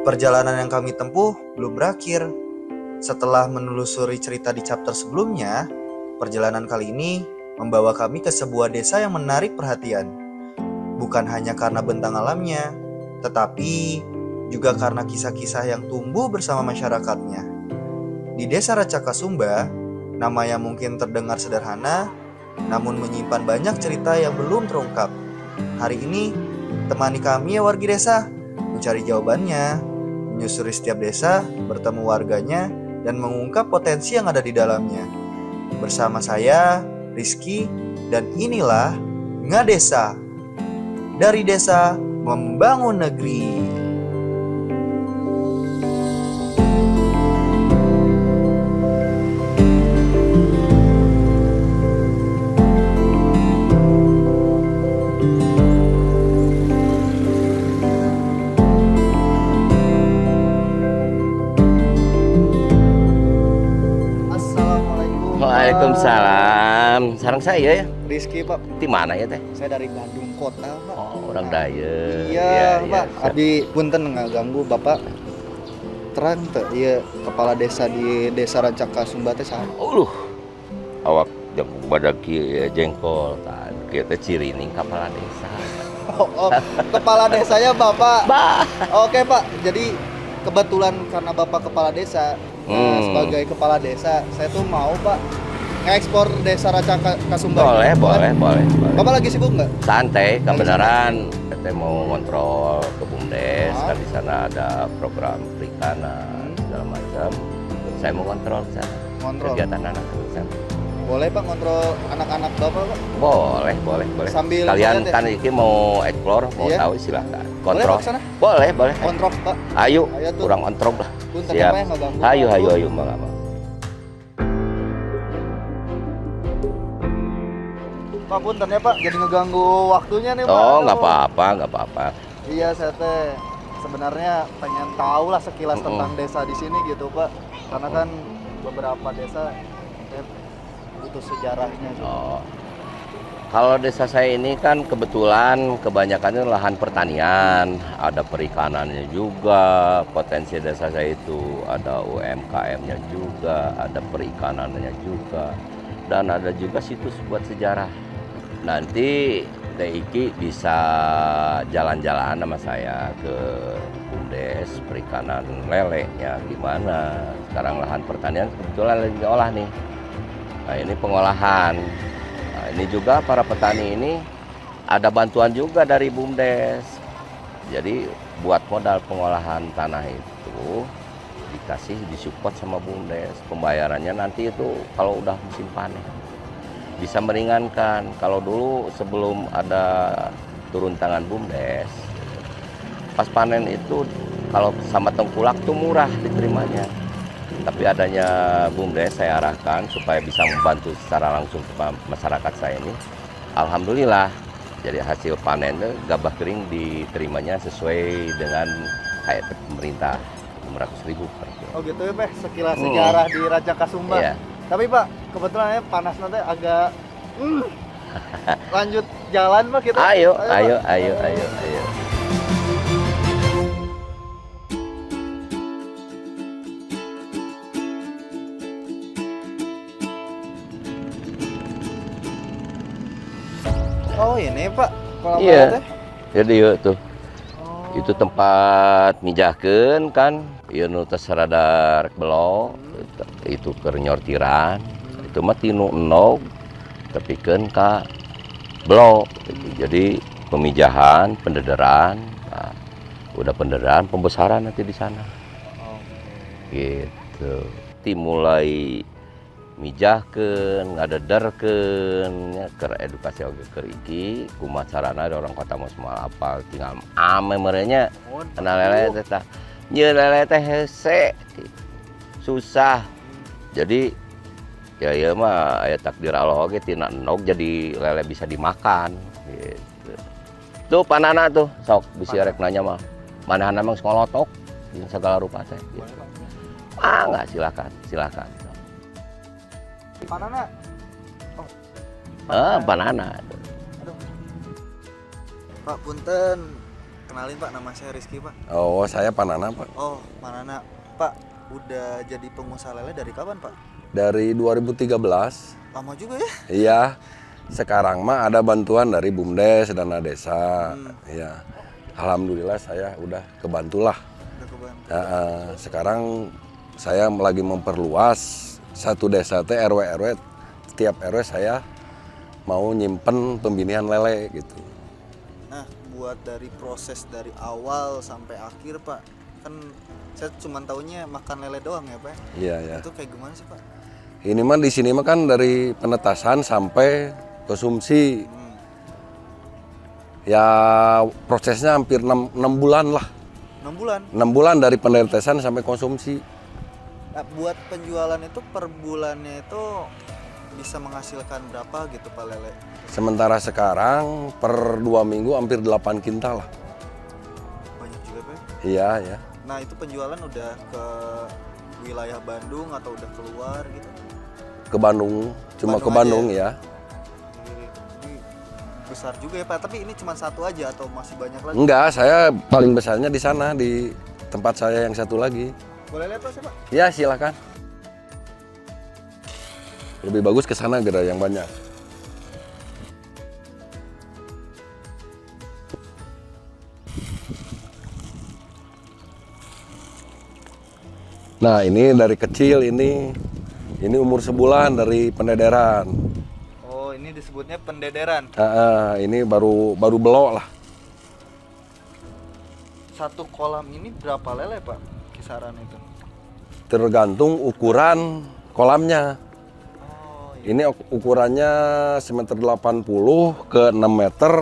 Perjalanan yang kami tempuh belum berakhir. Setelah menelusuri cerita di chapter sebelumnya, perjalanan kali ini membawa kami ke sebuah desa yang menarik perhatian. Bukan hanya karena bentang alamnya, tetapi juga karena kisah-kisah yang tumbuh bersama masyarakatnya. Di Desa Racaka Sumba, nama yang mungkin terdengar sederhana, namun menyimpan banyak cerita yang belum terungkap. Hari ini, temani kami ya wargi desa, mencari jawabannya, menyusuri setiap desa, bertemu warganya, dan mengungkap potensi yang ada di dalamnya. Bersama saya, Rizky, dan inilah Ngadesa. Dari desa membangun negeri. Assalamualaikum. Waalaikumsalam. Sarang saya ya. Rizky, Pak. Di mana ya teh? Saya dari Bandung Kota, Pak. Oh, orang Daya. Iya, Pak. Abi punten ngaganggu Bapak. Terang teh ieu kepala desa di Desa Racaka Sumba teh saha? Awak yang badak kieu jengkol kan. Kieu teh cirining kepala desa. Oh, kepala desanya Bapak. Oke, Pak. Jadi kebetulan karena Bapak kepala desa, sebagai kepala desa, saya tuh mau, Pak, ngekspor Desa Racaka Sumba. Boleh. Bapak lagi sibuk nggak? Santai, kebenaran. Kita mau ngontrol ke BUMDes, kan di sana ada program perikanan segala macam. Saya mau kontrol sana. Kegiatan anak-anak sana. Boleh, Pak, ngontrol anak-anak Bapak, Pak? Boleh. Sambil kalian lihat ya? kan ini mau explore, mau Iya. tahu silahkan. Boleh, Kontrol. Pak, kesana? Boleh. Kontrol, Pak. Ayo, Tuh. kurang kontrol lah. Punten Siap. Pak, ya, nggak ganggu. Ayo, Mbak. Pak, punten ya, Pak. Jadi ngeganggu waktunya nih, Pak. Oh, Aduh. nggak apa-apa. Iya, saya teh sebenarnya pengen tahu lah sekilas tentang desa di sini gitu, Pak. Karena kan beberapa desa butuh sejarahnya. Gitu. Oh. Kalau desa saya ini kan kebetulan kebanyakannya lahan pertanian, ada perikanannya juga, potensi desa saya itu ada UMKM-nya juga, ada perikanannya juga, dan ada juga situs buat sejarah. Nanti Iki bisa jalan-jalan sama saya ke BUMDes, perikanan lelenya gimana. Sekarang lahan pertanian kebetulan lagi diolah nih. Nah, ini pengolahan. Nah, ini juga para petani ini ada bantuan juga dari BUMDes. Jadi buat modal pengolahan tanah itu dikasih disupport sama BUMDes. Pembayarannya nanti itu kalau udah musim panen. Bisa meringankan. Kalau dulu sebelum ada turun tangan BUMDes, pas panen itu kalau sama tengkulak tuh murah diterimanya. Tapi adanya BUMDes saya arahkan supaya bisa membantu secara langsung ke masyarakat saya ini. Alhamdulillah, jadi hasil panen gabah kering diterimanya sesuai dengan HRT pemerintah 500.000 per kilo. Oh gitu ya, Pak. Sekilas sejarah di Racaka Sumba. Iya. Tapi, Pak, kebetulan panas nanti agak lanjut jalan, Pak, kita. Ayo. Pak. Oh, ini, Pak. Kolam Iya. teh. Jadi yuk tuh. Oh. Itu tempat mijahkeun kan, ieu nu teh sarada rek belok, itu keur nyortiran. Itu mah tinu enog tepikeun ka blok. Jadi pemijahan, pendederan. Nah, udah pendederan, pembesaran nanti di sana. Gitu. Dimulai mijahkeun, ngadederkeun, ya, keur edukasi oge keur iki, kumaha carana orang kota mah semua apal, tinggal ame merenya kenal lele teh tah. Nyeu lele teh hese. Susah. Jadi ya ieu mah aya takdir Allah oge tina enog jadi lele bisa dimakan gitu. Tuh panana tuh sok bisi rek nanya mah. Manehna mah ngolotok segala rupa teh gitu. Enggak, silakan. Panana. Banana. Aduh. Pak, punten. kenalin Pak, nama saya Rizky Pak. Oh, saya Panana Pak. Oh, Manana. Pak, udah jadi pengusaha lele dari kapan Pak? Dari 2013. Lama juga ya? Iya. Sekarang mah ada bantuan dari BUMDes, dana desa. Iya. Alhamdulillah saya udah kebantulah. Udah kebantu. Sekarang saya lagi memperluas satu desa teh RW. Setiap RW saya mau nyimpen pembinian lele gitu. Nah, buat dari proses dari awal sampai akhir Pak, kan saya cuma taunya makan lele doang ya Pak. Iya, ya. Itu kayak gimana sih Pak? Ini mah di sini mah kan dari penetasan sampai konsumsi. Ya prosesnya hampir 6 bulan lah. 6 bulan. 6 bulan dari penetesan sampai konsumsi. Nah, buat penjualan itu per bulannya itu bisa menghasilkan berapa gitu Pak lele? Sementara sekarang per 2 minggu hampir 8 kintal lah. Banyak juga Pak. Iya, ya. Nah, itu penjualan udah ke wilayah Bandung atau udah keluar gitu? Ke Bandung, cuma Bandung ke Bandung aja ya. Ini besar juga ya Pak, tapi ini cuma satu aja atau masih banyak lagi? Enggak, saya paling besarnya di sana, di tempat saya yang satu lagi. Boleh lihat Pak, sih, Pak? Ya, silakan. Lebih bagus ke sana gerai yang banyak. Nah, ini dari kecil ini umur sebulan dari pendederan. Oh, ini disebutnya pendederan. Ini baru belok lah. Satu kolam ini berapa lele Pak kisaran itu? Tergantung ukuran kolamnya. Oh, iya. Ini ukurannya semeter 80 ke 6 meter,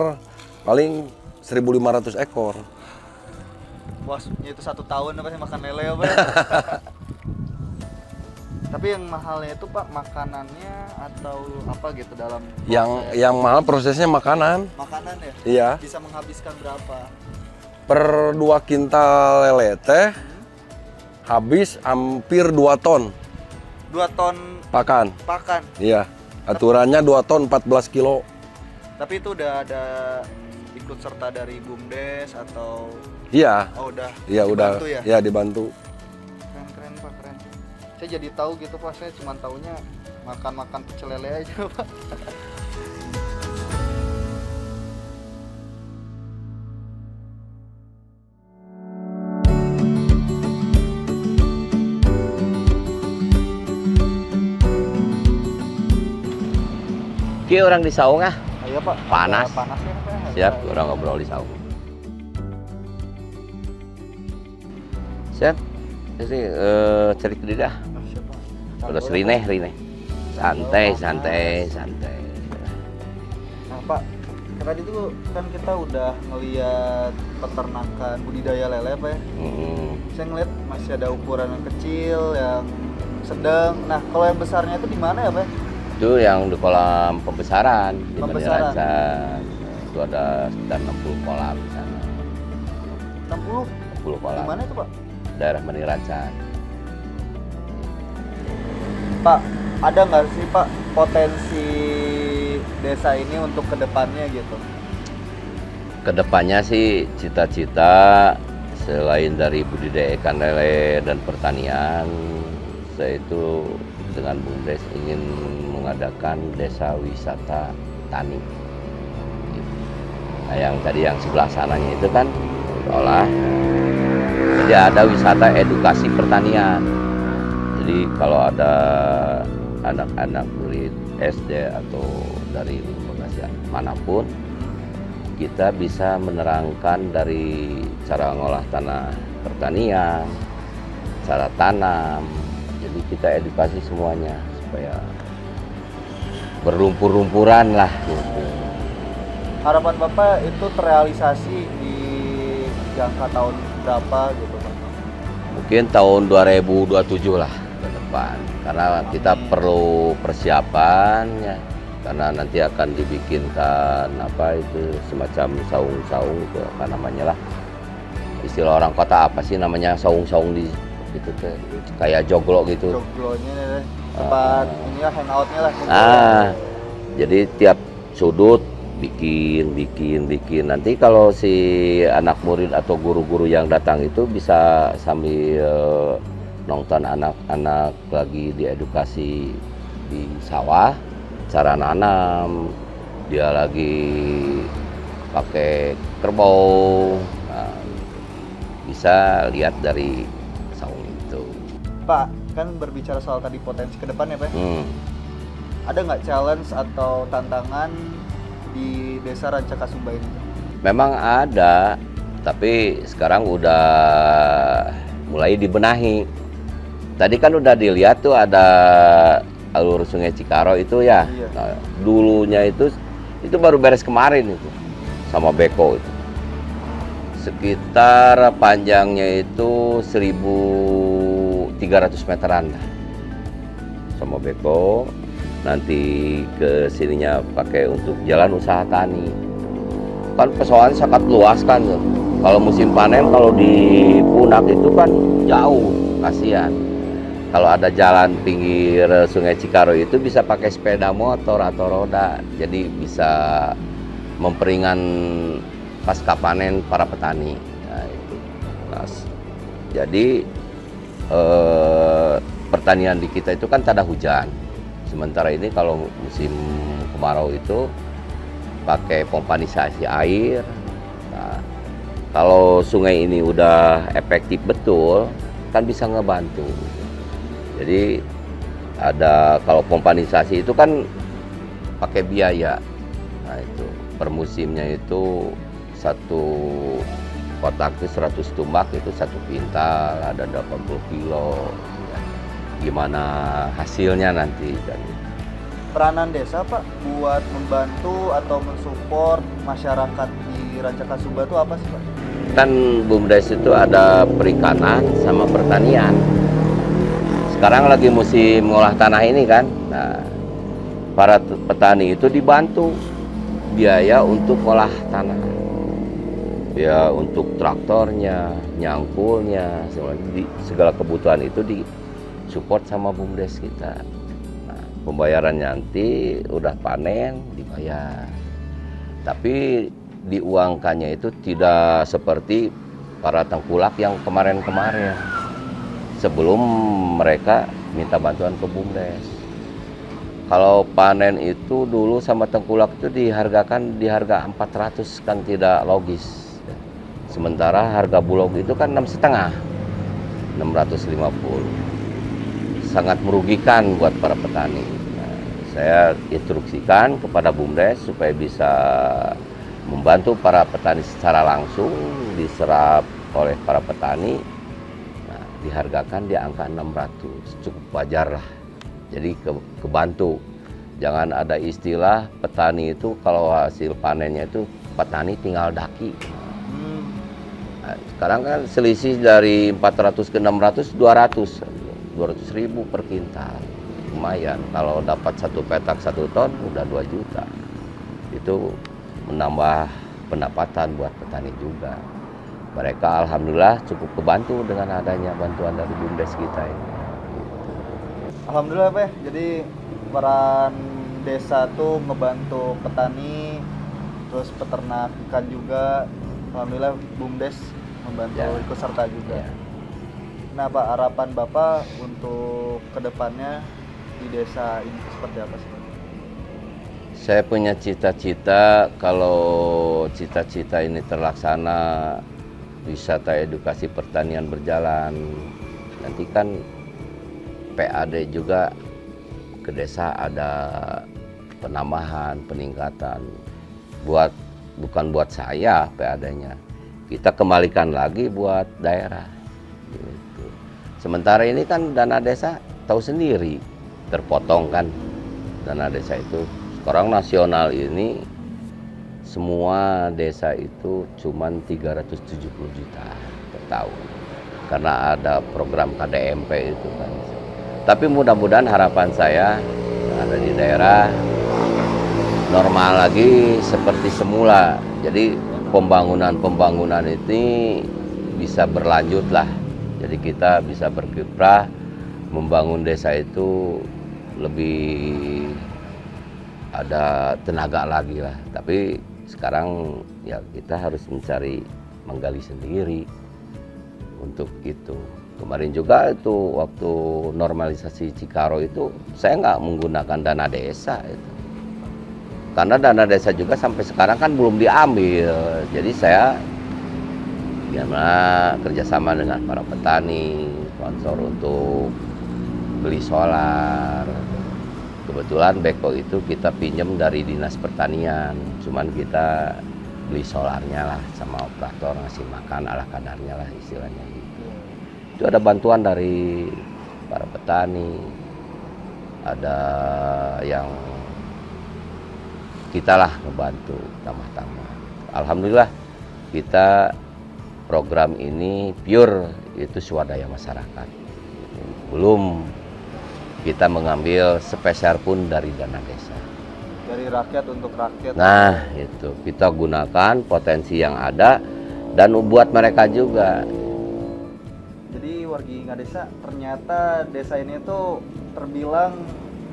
paling 1.500 ekor. Bosnya itu 1 tahun apa sih makan lele ya Pak? Tapi yang mahalnya itu Pak makanannya atau apa gitu dalam proses? Yang mahal prosesnya makanan. Makanan ya? Iya. Bisa menghabiskan berapa? Per 2 kintal lele teh habis hampir 2 ton 2 ton pakan. pakan. Iya. Aturannya 2 ton 14 kilo. Tapi itu udah ada ikut serta dari BUMDes atau Iya. oh udah Iya, udah. dibantu ya? Ya, dibantu. Keren Pak, keren. Saya jadi tahu gitu Pak, saya cuma taunya makan pecel lele aja Pak. Ki orang di saung ah. Iya Pak. Panas. Ada panasnya Pak. Siap, orang ngobrol di saung. Siap. Jadi cerita dia dah. Oh, siap, Pak. Udah rineh. Santai. Nah Pak, tadi itu kan kita udah ngeliat peternakan budidaya lele Pak ya. Saya ngeliat masih ada ukuran yang kecil, yang sedang. Nah kalau yang besarnya itu di mana ya Pak? Itu yang di kolam pembesaran di Pembesaran. Meniracan. Itu ada sekitar 60 kolam di sana. 60? 60 kolam. Di mana itu Pak? Daerah Meniracan. Pak, ada nggak sih Pak potensi desa ini untuk kedepannya gitu? Kedepannya sih cita-cita selain dari budidaya ikan lele dan pertanian, saya itu dengan BUMDes ingin mengadakan desa wisata tani. Nah, yang tadi yang sebelah sananya itu kan olah. Jadi ada wisata edukasi pertanian. Jadi kalau ada anak-anak murid SD atau dari lembaga manapun, kita bisa menerangkan dari cara ngolah tanah pertanian, cara tanam. Jadi kita edukasi semuanya supaya berlumpur-lumpuran lah gitu. Harapan Bapak itu terrealisasi di jangka tahun berapa gitu Pak? Mungkin tahun 2027 lah ke depan. Karena kita perlu persiapan ya. Karena nanti akan dibikinkan apa itu semacam saung-saung itu apa namanya lah. Istilah orang kota apa sih namanya saung-saung di itu tuh kayak joglo gitu. Joglonya tempat inilah hangoutnya lah. Jadi tiap sudut bikin. Nanti kalau si anak murid atau guru-guru yang datang itu bisa sambil nonton anak-anak lagi diedukasi di sawah, cara nanam, dia lagi pakai kerbau. Nah, bisa lihat dari saung itu. Pak, kan berbicara soal tadi potensi ke depan ya Pak. Ada nggak challenge atau tantangan di desa Rancakasumba ini? Memang ada, tapi sekarang udah mulai dibenahi. Tadi kan udah dilihat tuh ada alur Sungai Cikaro itu ya. Iya. Nah, dulunya itu baru beres kemarin itu sama beko itu. Sekitar panjangnya itu 1.300 meteran sama beko. Nanti ke sininya pakai untuk jalan usaha tani. Kan persoalannya sangat luas kan. Kalau musim panen kalau di Punak itu kan jauh, kasihan. Kalau ada jalan pinggir Sungai Cikaro itu bisa pakai sepeda motor atau roda. Jadi bisa memperingan pasca panen para petani. Nah, itu. Nah, jadi pertanian di kita itu kan tak ada hujan. Sementara ini kalau musim kemarau itu pakai pompanisasi air. Nah, kalau sungai ini udah efektif betul, kan bisa ngebantu. Jadi ada kalau pompanisasi itu kan pakai biaya. Nah itu per musimnya itu satu kotak itu 100 tumbak itu 1 pintal, ada 80 kilo. Gimana hasilnya nanti kan. Peranan desa Pak buat membantu atau mensupport masyarakat di Rancakasumba itu apa sih Pak? Kan BUMDes itu ada perikanan sama pertanian. Sekarang lagi musim ngolah tanah ini kan. Nah, para petani itu dibantu biaya untuk olah tanah. Ya untuk traktornya, nyangkulnya, segala kebutuhan itu support sama BUMDes kita. Nah, pembayaran nanti udah panen dibayar. Tapi diuangkannya itu tidak seperti para tengkulak yang kemarin-kemarin. Sebelum mereka minta bantuan ke BUMDes. Kalau panen itu dulu sama tengkulak itu dihargakan di harga 400 kan tidak logis. Sementara harga bulog itu kan 6,5, 650. Sangat merugikan buat para petani. Nah, saya instruksikan kepada BUMDes supaya bisa membantu para petani secara langsung, diserap oleh para petani. Nah, dihargakan di angka 600, cukup wajar lah. Jadi kebantu. Jangan ada istilah petani itu kalau hasil panennya itu petani tinggal daki. Nah, sekarang kan selisih dari 400 ke 600, 200 ribu per kintal. Lumayan, kalau dapat 1 petak 1 ton udah 2 juta. Itu menambah pendapatan buat petani juga. Mereka alhamdulillah cukup kebantu dengan adanya bantuan dari BUMDes kita ini. Alhamdulillah Pak, jadi peran desa tuh ngebantu petani, terus peternak ikan juga. Alhamdulillah BUMDes membantu ikut serta juga. Ya. Nah Pak, harapan Bapak untuk kedepannya di desa ini seperti apa sih? Saya punya cita-cita kalau cita-cita ini terlaksana, wisata edukasi pertanian berjalan. Nanti kan PAD juga ke desa ada penambahan, peningkatan. Bukan buat saya PAD-nya. Kita kembalikan lagi buat daerah. Gitu. Sementara ini kan dana desa tahu sendiri terpotong kan dana desa itu. Sekarang nasional ini semua desa itu cuman 370 juta per tahun. Karena ada program KDMP itu kan. Tapi mudah-mudahan harapan saya ada di daerah normal lagi seperti semula. Jadi pembangunan ini bisa berlanjut lah. Jadi kita bisa berkiprah membangun desa itu lebih ada tenaga lagi lah. Tapi sekarang ya kita harus mencari menggali sendiri untuk itu. Kemarin juga itu waktu normalisasi Cikaro itu saya nggak menggunakan dana desa itu. Karena dana desa juga sampai sekarang kan belum diambil. Jadi saya gimana kerjasama dengan para petani, sponsor untuk beli solar. Kebetulan beko itu kita pinjam dari Dinas Pertanian, cuman kita beli solarnya lah sama operator, ngasih makan ala kadarnya lah istilahnya gitu. Itu ada bantuan dari para petani, ada yang kita lah ngebantu tambah-tambah. Alhamdulillah kita program ini pure itu swadaya masyarakat. Belum kita mengambil sepeser pun dari dana desa. Dari rakyat untuk rakyat. Nah, itu kita gunakan potensi yang ada dan buat mereka juga. Jadi wargi Ngadesa ternyata desa ini tuh terbilang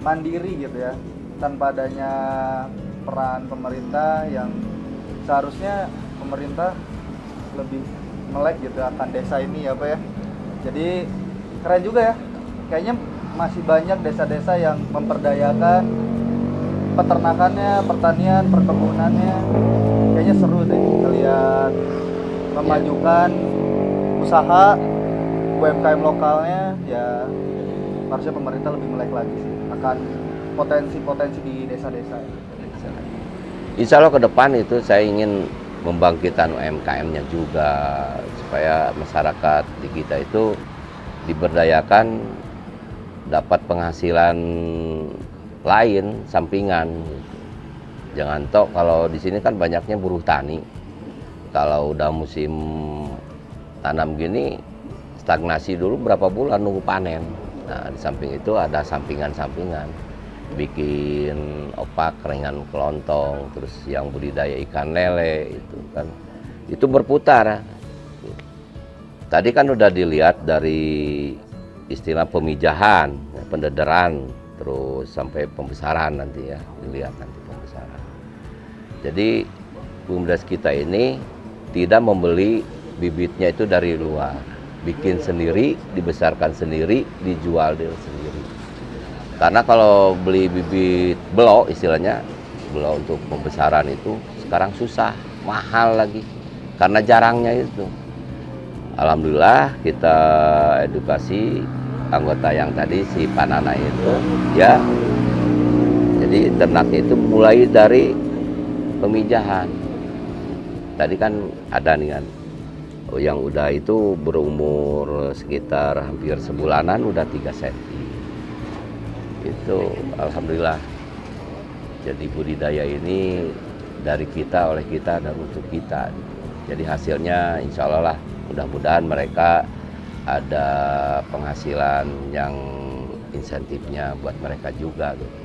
mandiri gitu ya, tanpa adanya peran pemerintah yang seharusnya pemerintah lebih melek gitu akan desa ini ya Pak ya. Jadi keren juga ya. Kayaknya masih banyak desa-desa yang memperdayakan peternakannya, pertanian, perkebunannya. Kayaknya seru deh ngeliat memajukan usaha UMKM lokalnya. Ya harusnya pemerintah lebih melek lagi sih akan potensi-potensi di desa-desa. Insya Allah ke depan itu saya ingin membangkitkan UMKM-nya juga supaya masyarakat di kita itu diberdayakan, dapat penghasilan lain sampingan. Jangan tok kalau di sini kan banyaknya buruh tani. Kalau udah musim tanam gini stagnasi dulu berapa bulan nunggu panen. Nah, di samping itu ada sampingan-sampingan. Bikin opak, keringan kelontong, terus yang budidaya ikan lele itu kan. Itu berputar. Tadi kan udah dilihat dari istilah pemijahan, pendederan, terus sampai pembesaran nanti ya, dilihat nanti pembesaran. Jadi BUMDes kita ini tidak membeli bibitnya itu dari luar, bikin sendiri, dibesarkan sendiri, dijual sendiri. Karena kalau beli bibit belok istilahnya, belok untuk pembesaran itu sekarang susah, mahal lagi, karena jarangnya itu. Alhamdulillah kita edukasi anggota yang tadi si Panana itu ya, jadi ternaknya itu mulai dari pemijahan. Tadi kan ada nih kan yang udah itu berumur sekitar hampir sebulanan, udah 3 cm itu. Alhamdulillah jadi budidaya ini dari kita, oleh kita, dan untuk kita. Jadi hasilnya insya Allah lah, mudah-mudahan mereka ada penghasilan yang insentifnya buat mereka juga gitu.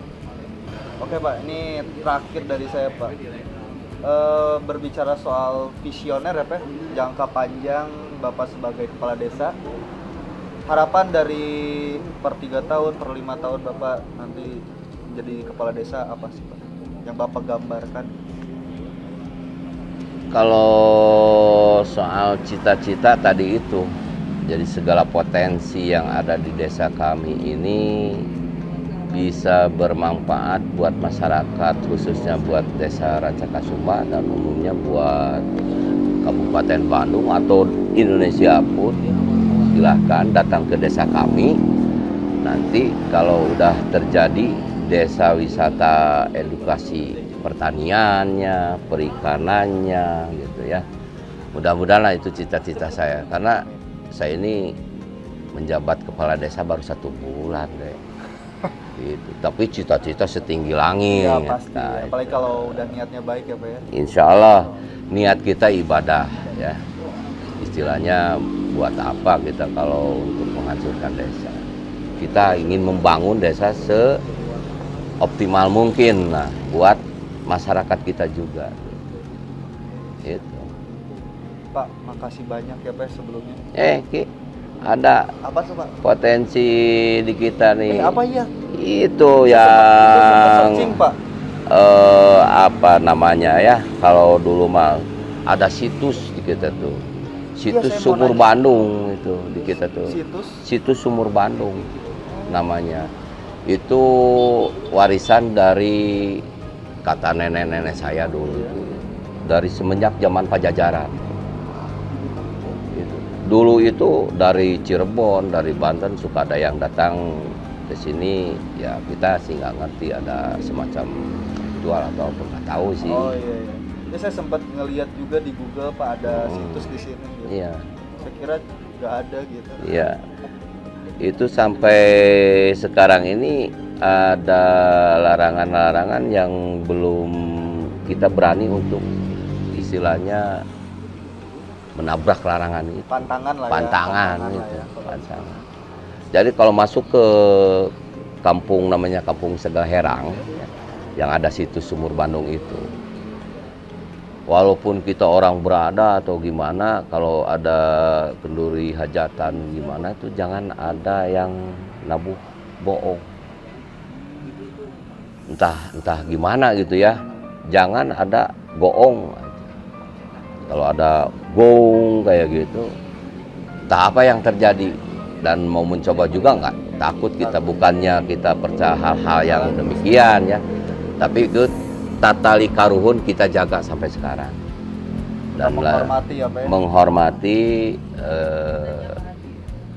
Oke Pak, ini terakhir dari saya Pak. Berbicara soal visioner ya Pak, jangka panjang Bapak sebagai kepala desa, harapan dari per 3 tahun, per 5 tahun Bapak nanti menjadi kepala desa apa sih Pak yang Bapak gambarkan? Kalau soal cita-cita tadi itu, jadi segala potensi yang ada di desa kami ini bisa bermanfaat buat masyarakat, khususnya buat desa Rancakasumba dan umumnya buat Kabupaten Bandung atau Indonesia pun. Silahkan datang ke desa kami. Nanti kalau udah terjadi desa wisata edukasi pertaniannya, perikanannya gitu ya. Mudah-mudahan itu cita-cita saya, karena saya ini menjabat kepala desa baru 1 bulan deh. Gitu. Tapi cita-cita setinggi langit. Ya pasti, Nah, apalagi kalau udah niatnya baik ya Pak ya. Insya Allah niat kita ibadah ya. Istilahnya buat apa kita kalau untuk menghancurkan desa? Kita ingin membangun desa seoptimal mungkin lah buat masyarakat kita juga. Itu. Pak, makasih banyak ya Pak sebelumnya. Ki, ada Apa tuh Pak? potensi di kita nih. Apa ya? Itu Saya sempat yang searching Pak. apa namanya ya, kalau dulu mah ada situs di kita tuh, situs saya mau Sumur nanya. Bandung itu di kita tuh, Situs situs Sumur Bandung namanya. Itu warisan dari kata nenek-nenek saya dulu itu, dari semenjak zaman Pajajaran. Gitu. Dulu itu dari Cirebon, dari Banten suka ada yang datang ke sini, ya kita sih nggak ngerti ada semacam ritual atau apa, nggak tahu sih. Oh iya, iya. Ya, saya sempat ngelihat juga di Google Pak ada situs di sini gitu. Iya, Saya kira nggak ada gitu. iya. Itu sampai sekarang ini ada larangan-larangan yang belum kita berani untuk istilahnya menabrak larangan itu. Pantangan lah Pantangan ya. itu, Ya. pantangan. Jadi kalau masuk ke kampung namanya Kampung Segaherang, yang ada situs Sumur Bandung itu, walaupun kita orang berada atau gimana, kalau ada kenduri hajatan gimana itu jangan ada yang nabuh bohong. Entah gimana gitu ya. Jangan ada bohong. Kalau ada gong kayak gitu, entah apa yang terjadi, dan mau mencoba juga nggak takut kita, bukannya kita percaya hal-hal yang demikian ya, tapi itu tatali karuhun kita jaga sampai sekarang. Dan Menghormati ya Pak ya. menghormati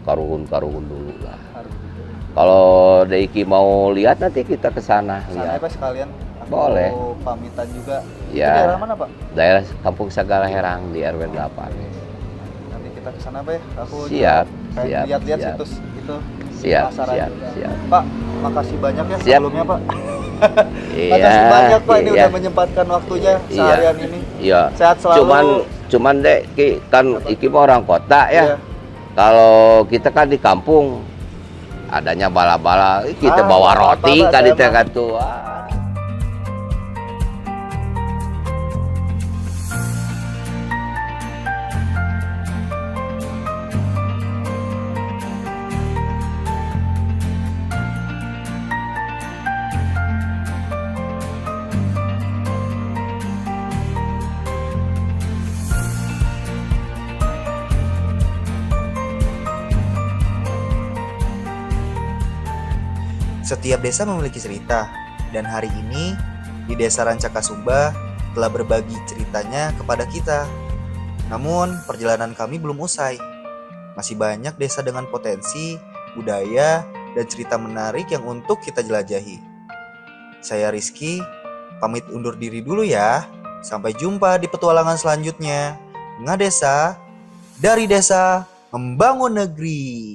karuhun-karuhun dulu lah. Harus gitu. Kalau Deiki mau lihat nanti kita ke sana Sana ya lihat. Pak sekalian. Aku Boleh. mau pamitan juga. Ya. Itu daerah mana Pak? Daerah Kampung Sagalaherang di RW 8. Nanti kita ke sana Pak ya. Aku Siap, juga pengen siap, lihat-lihat siap. situs itu. Siap, Penasaran siap, juga. siap. Pak, makasih banyak ya Siap. sebelumnya Pak. Iya, Makasih banyak Pak ini iya. udah menyempatkan waktunya Iya. seharian ini. Iya. Sehat selalu. Cuman dek kan iki mah orang kota Iya. ya. Kalau kita kan di kampung adanya bala-bala, kita bawa apa-apa, roti Pak, kan di saya mah. tengah tuh. Setiap desa memiliki cerita, dan hari ini di Desa Rancakasumba telah berbagi ceritanya kepada kita. Namun, perjalanan kami belum usai. Masih banyak desa dengan potensi, budaya, dan cerita menarik yang untuk kita jelajahi. Saya Rizky, pamit undur diri dulu ya. Sampai jumpa di petualangan selanjutnya. Ngadesa, dari desa, membangun negeri.